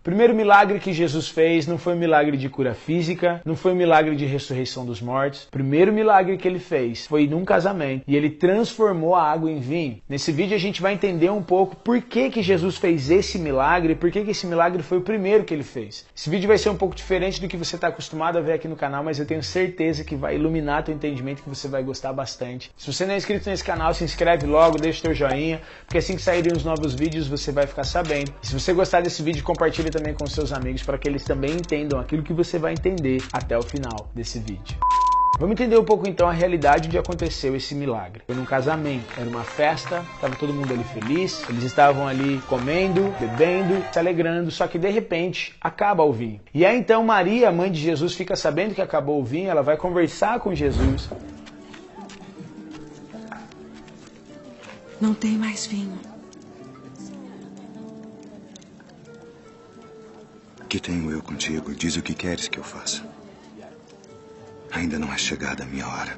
primeiro milagre que Jesus fez não foi um milagre de cura física, não foi um milagre de ressurreição dos mortos. O primeiro milagre que ele fez foi num casamento e ele transformou a água em vinho. Nesse vídeo a gente vai entender um pouco por que Jesus fez esse milagre e por que esse milagre foi o primeiro que ele fez. Esse vídeo vai ser um pouco diferente do que você está acostumado a ver aqui no canal, mas eu tenho certeza que vai iluminar teu entendimento, que você vai gostar bastante. Se você não é inscrito nesse canal, se inscreve logo, deixa teu joinha, porque assim que saírem os novos vídeos você vai ficar sabendo. E se você gostar desse vídeo, compartilhe também com seus amigos para que eles também entendam aquilo que você vai entender até o final desse vídeo. Vamos entender um pouco então a realidade onde aconteceu esse milagre. Foi num casamento, era uma festa, estava todo mundo ali feliz, eles estavam ali comendo, bebendo, se alegrando, só que de repente acaba o vinho. E aí então Maria, mãe de Jesus, fica sabendo que acabou o vinho, ela vai conversar com Jesus. Não tem mais vinho. Que tenho eu contigo? Diz o que queres que eu faça. Ainda não é chegada a minha hora.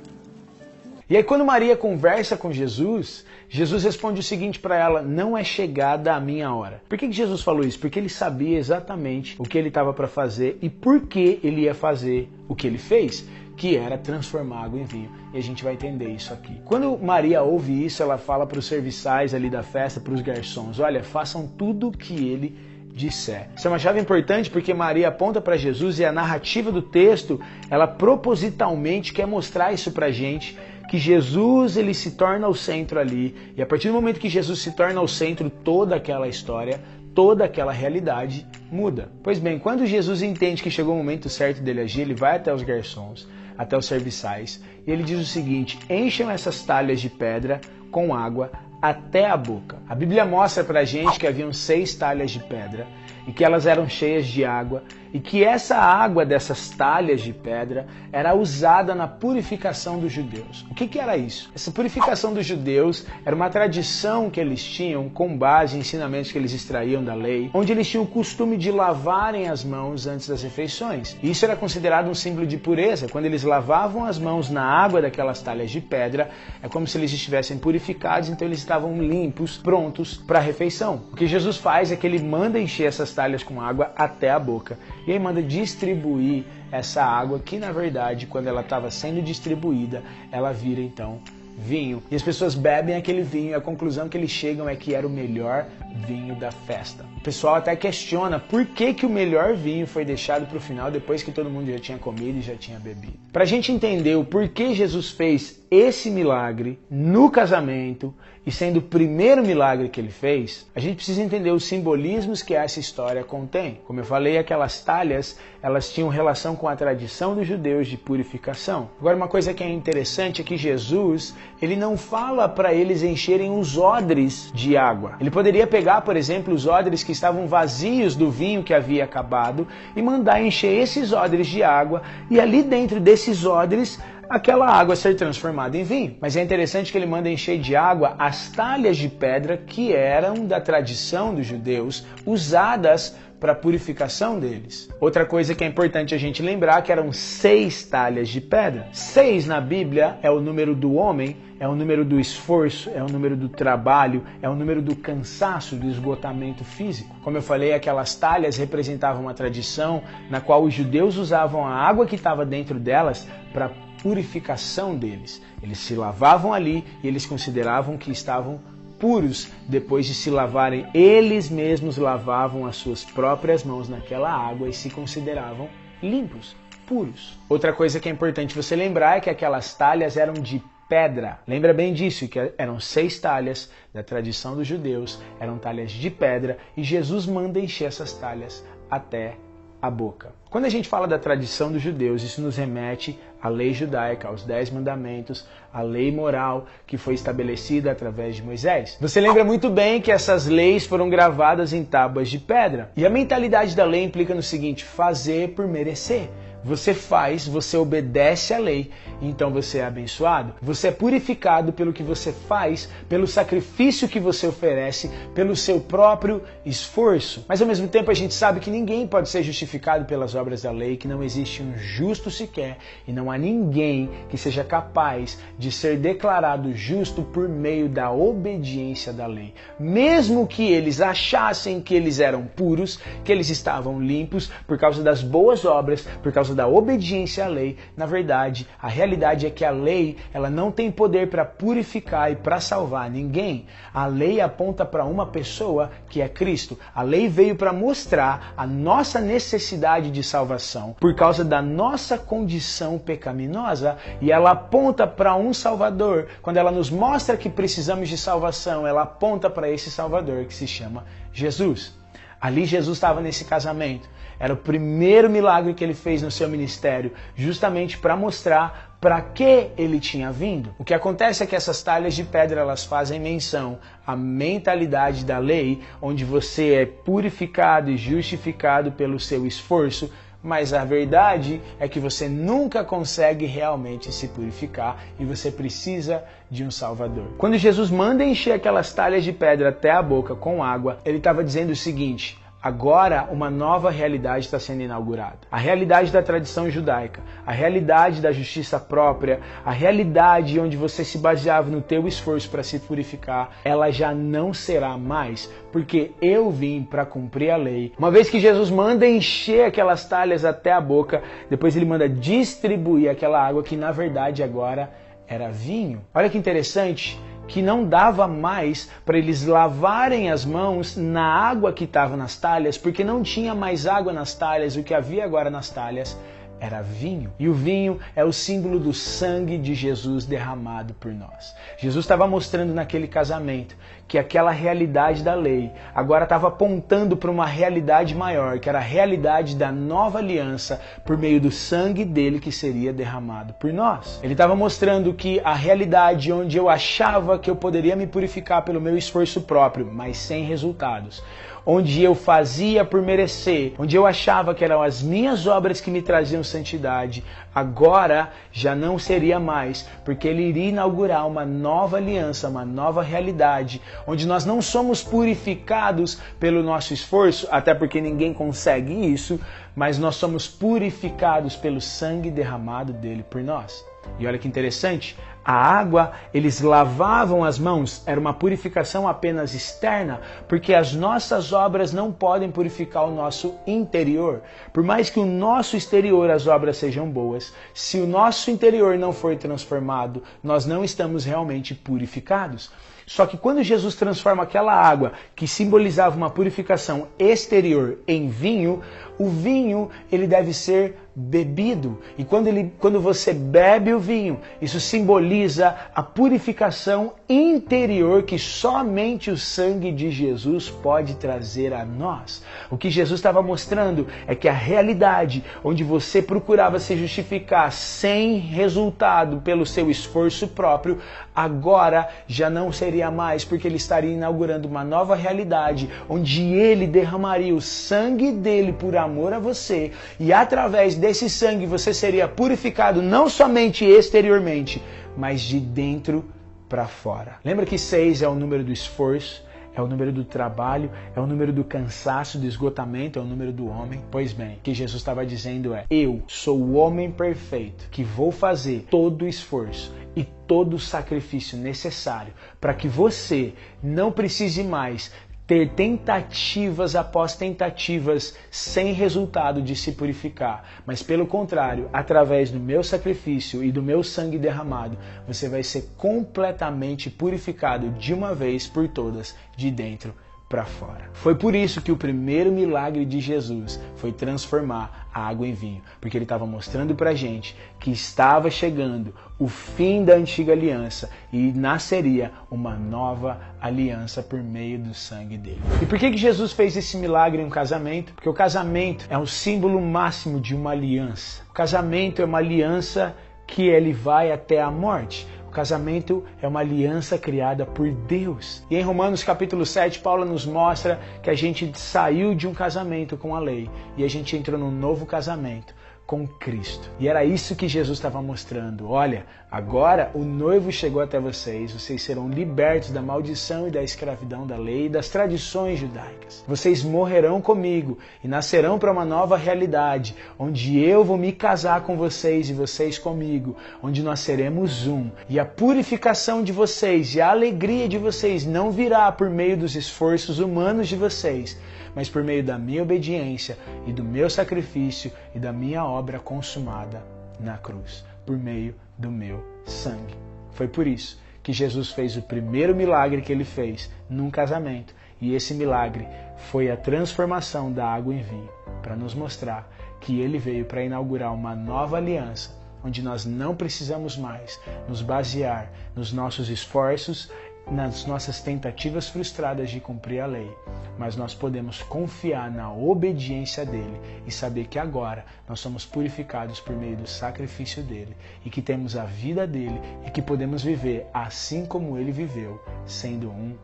E aí quando Maria conversa com Jesus, Jesus responde o seguinte para ela: não é chegada a minha hora. Por que Jesus falou isso? Porque ele sabia exatamente o que ele estava para fazer e por que ele ia fazer o que ele fez, que era transformar água em vinho. E a gente vai entender isso aqui. Quando Maria ouve isso, ela fala para os serviçais ali da festa, para os garçons: olha, façam tudo o que ele disser. Isso é uma chave importante porque Maria aponta para Jesus e a narrativa do texto, ela propositalmente quer mostrar isso pra gente, que Jesus ele se torna o centro ali. E a partir do momento que Jesus se torna o centro, toda aquela história, toda aquela realidade muda. Pois bem, quando Jesus entende que chegou o momento certo dele agir, ele vai até os garçons, até os serviçais, e ele diz o seguinte: encham essas talhas de pedra com água até a boca. A Bíblia mostra pra gente que haviam 6 talhas de pedra e que elas eram cheias de água e que essa água dessas talhas de pedra era usada na purificação dos judeus. O que era isso? Essa purificação dos judeus era uma tradição que eles tinham com base em ensinamentos que eles extraíam da lei, onde eles tinham o costume de lavarem as mãos antes das refeições. E isso era considerado um símbolo de pureza. Quando eles lavavam as mãos na água daquelas talhas de pedra, é como se eles estivessem purificados, então eles estavam limpos, prontos para a refeição. O que Jesus faz é que ele manda encher essas talhas com água até a boca. E aí manda distribuir essa água que, na verdade, quando ela estava sendo distribuída, ela vira então vinho. E as pessoas bebem aquele vinho e a conclusão que eles chegam é que era o melhor vinho da festa. O pessoal até questiona por que o melhor vinho foi deixado para o final depois que todo mundo já tinha comido e já tinha bebido. Para a gente entender o porquê Jesus fez esse milagre no casamento e sendo o primeiro milagre que ele fez, a gente precisa entender os simbolismos que essa história contém. Como eu falei, aquelas talhas, elas tinham relação com a tradição dos judeus de purificação. Agora, uma coisa que é interessante é que Jesus, ele não fala para eles encherem os odres de água. Ele poderia pegar, por exemplo, os odres que estavam vazios do vinho que havia acabado e mandar encher esses odres de água e ali dentro desses odres aquela água ser transformada em vinho. Mas é interessante que ele manda encher de água as talhas de pedra que eram da tradição dos judeus, usadas para a purificação deles. Outra coisa que é importante a gente lembrar é que eram 6 talhas de pedra. 6 na Bíblia é o número do homem, é o número do esforço, é o número do trabalho, é o número do cansaço, do esgotamento físico. Como eu falei, aquelas talhas representavam uma tradição na qual os judeus usavam a água que estava dentro delas para purificação deles. Eles se lavavam ali e eles consideravam que estavam puros depois de se lavarem. Eles mesmos lavavam as suas próprias mãos naquela água e se consideravam limpos, puros. Outra coisa que é importante você lembrar é que aquelas talhas eram de pedra. Lembra bem disso, que eram 6 talhas da tradição dos judeus, eram talhas de pedra e Jesus manda encher essas talhas até a boca. Quando a gente fala da tradição dos judeus, isso nos remete à lei judaica, aos 10 mandamentos, à lei moral que foi estabelecida através de Moisés. Você lembra muito bem que essas leis foram gravadas em tábuas de pedra. E a mentalidade da lei implica no seguinte: fazer por merecer. você faz, você obedece à lei, então você é abençoado. Você é purificado pelo que você faz, pelo sacrifício que você oferece, pelo seu próprio esforço. Mas ao mesmo tempo a gente sabe que ninguém pode ser justificado pelas obras da lei, que não existe um justo sequer, e não há ninguém que seja capaz de ser declarado justo por meio da obediência da lei. Mesmo que eles achassem que eles eram puros, que eles estavam limpos por causa das boas obras, por causa da obediência à lei, na verdade, a realidade é que a lei, ela não tem poder para purificar e para salvar ninguém. A lei aponta para uma pessoa que é Cristo. A lei veio para mostrar a nossa necessidade de salvação por causa da nossa condição pecaminosa, e ela aponta para um Salvador. Quando ela nos mostra que precisamos de salvação, ela aponta para esse Salvador que se chama Jesus. Ali Jesus estava nesse casamento. Era o primeiro milagre que ele fez no seu ministério, justamente para mostrar para que ele tinha vindo. O que acontece é que essas talhas de pedra, elas fazem menção à mentalidade da lei, onde você é purificado e justificado pelo seu esforço, mas a verdade é que você nunca consegue realmente se purificar e você precisa de um Salvador. Quando Jesus manda encher aquelas talhas de pedra até a boca com água, ele estava dizendo o seguinte: agora uma nova realidade está sendo inaugurada. A realidade da tradição judaica, a realidade da justiça própria, a realidade onde você se baseava no teu esforço para se purificar, ela já não será mais, porque eu vim para cumprir a lei. Uma vez que Jesus manda encher aquelas talhas até a boca, depois ele manda distribuir aquela água que na verdade agora era vinho. Olha que interessante, que não dava mais para eles lavarem as mãos na água que estava nas talhas, porque não tinha mais água nas talhas, o que havia agora nas talhas era vinho. E o vinho é o símbolo do sangue de Jesus derramado por nós. Jesus estava mostrando naquele casamento que aquela realidade da lei agora estava apontando para uma realidade maior, que era a realidade da nova aliança por meio do sangue dele que seria derramado por nós. Ele estava mostrando que a realidade onde eu achava que eu poderia me purificar pelo meu esforço próprio, mas sem resultados, onde eu fazia por merecer, onde eu achava que eram as minhas obras que me traziam santidade, agora já não seria mais, porque ele iria inaugurar uma nova aliança, uma nova realidade, onde nós não somos purificados pelo nosso esforço, até porque ninguém consegue isso, mas nós somos purificados pelo sangue derramado dele por nós. E olha que interessante, a água, eles lavavam as mãos, era uma purificação apenas externa, porque as nossas obras não podem purificar o nosso interior. Por mais que o nosso exterior, as obras sejam boas, se o nosso interior não for transformado, nós não estamos realmente purificados. Só que quando Jesus transforma aquela água que simbolizava uma purificação exterior em vinho, o vinho ele deve ser bebido. E quando você bebe o vinho, isso simboliza a purificação interior que somente o sangue de Jesus pode trazer a nós. O que Jesus estava mostrando é que a realidade onde você procurava se justificar sem resultado pelo seu esforço próprio, agora já não seria mais, porque ele estaria inaugurando uma nova realidade onde ele derramaria o sangue dele por amor a você, e através desse sangue você seria purificado não somente exteriormente, mas de dentro para fora. Lembra que 6 é o número do esforço, é o número do trabalho, é o número do cansaço, do esgotamento, é o número do homem? Pois bem, o que Jesus estava dizendo é: eu sou o homem perfeito que vou fazer todo o esforço e todo o sacrifício necessário para que você não precise mais ter tentativas após tentativas sem resultado de se purificar, mas pelo contrário, através do meu sacrifício e do meu sangue derramado, você vai ser completamente purificado de uma vez por todas, de dentro para fora. Foi por isso que o primeiro milagre de Jesus foi transformar a água em vinho, porque ele estava mostrando pra gente que estava chegando o fim da antiga aliança e nasceria uma nova aliança por meio do sangue dele. E por que Jesus fez esse milagre em um casamento? Porque o casamento é um símbolo máximo de uma aliança. O casamento é uma aliança que ele vai até a morte. O casamento é uma aliança criada por Deus. E em Romanos capítulo 7, Paulo nos mostra que a gente saiu de um casamento com a lei e a gente entrou num novo casamento com Cristo. E era isso que Jesus estava mostrando. Olha, agora o noivo chegou até vocês serão libertos da maldição e da escravidão da lei e das tradições judaicas. Vocês morrerão comigo e nascerão para uma nova realidade, onde eu vou me casar com vocês e vocês comigo, onde nós seremos um. E a purificação de vocês e a alegria de vocês não virá por meio dos esforços humanos de vocês, mas por meio da minha obediência e do meu sacrifício e da minha obra consumada na cruz, por meio do meu sangue. Foi por isso que Jesus fez o primeiro milagre que ele fez num casamento, e esse milagre foi a transformação da água em vinho, para nos mostrar que ele veio para inaugurar uma nova aliança, onde nós não precisamos mais nos basear nos nossos esforços, nas nossas tentativas frustradas de cumprir a lei, mas nós podemos confiar na obediência dele e saber que agora nós somos purificados por meio do sacrifício dele e que temos a vida dele e que podemos viver assim como ele viveu, sendo um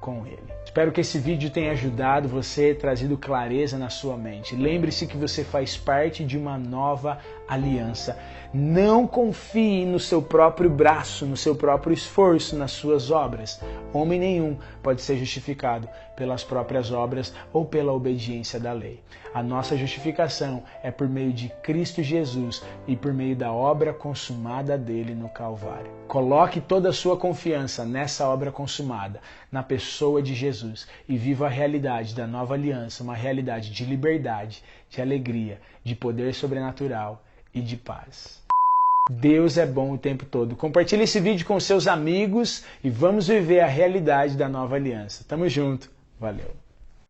com ele. Espero que esse vídeo tenha ajudado você, trazido clareza na sua mente. Lembre-se que você faz parte de uma nova aliança. Não confie no seu próprio braço, no seu próprio esforço, nas suas obras. Homem nenhum pode ser justificado pelas próprias obras ou pela obediência da lei. A nossa justificação é por meio de Cristo Jesus e por meio da obra consumada dele no Calvário. Coloque toda a sua confiança nessa obra consumada, na pessoa de Jesus, e viva a realidade da nova aliança, uma realidade de liberdade, de alegria, de poder sobrenatural e de paz. Deus é bom o tempo todo. Compartilhe esse vídeo com seus amigos e vamos viver a realidade da nova aliança. Tamo junto. Valeu.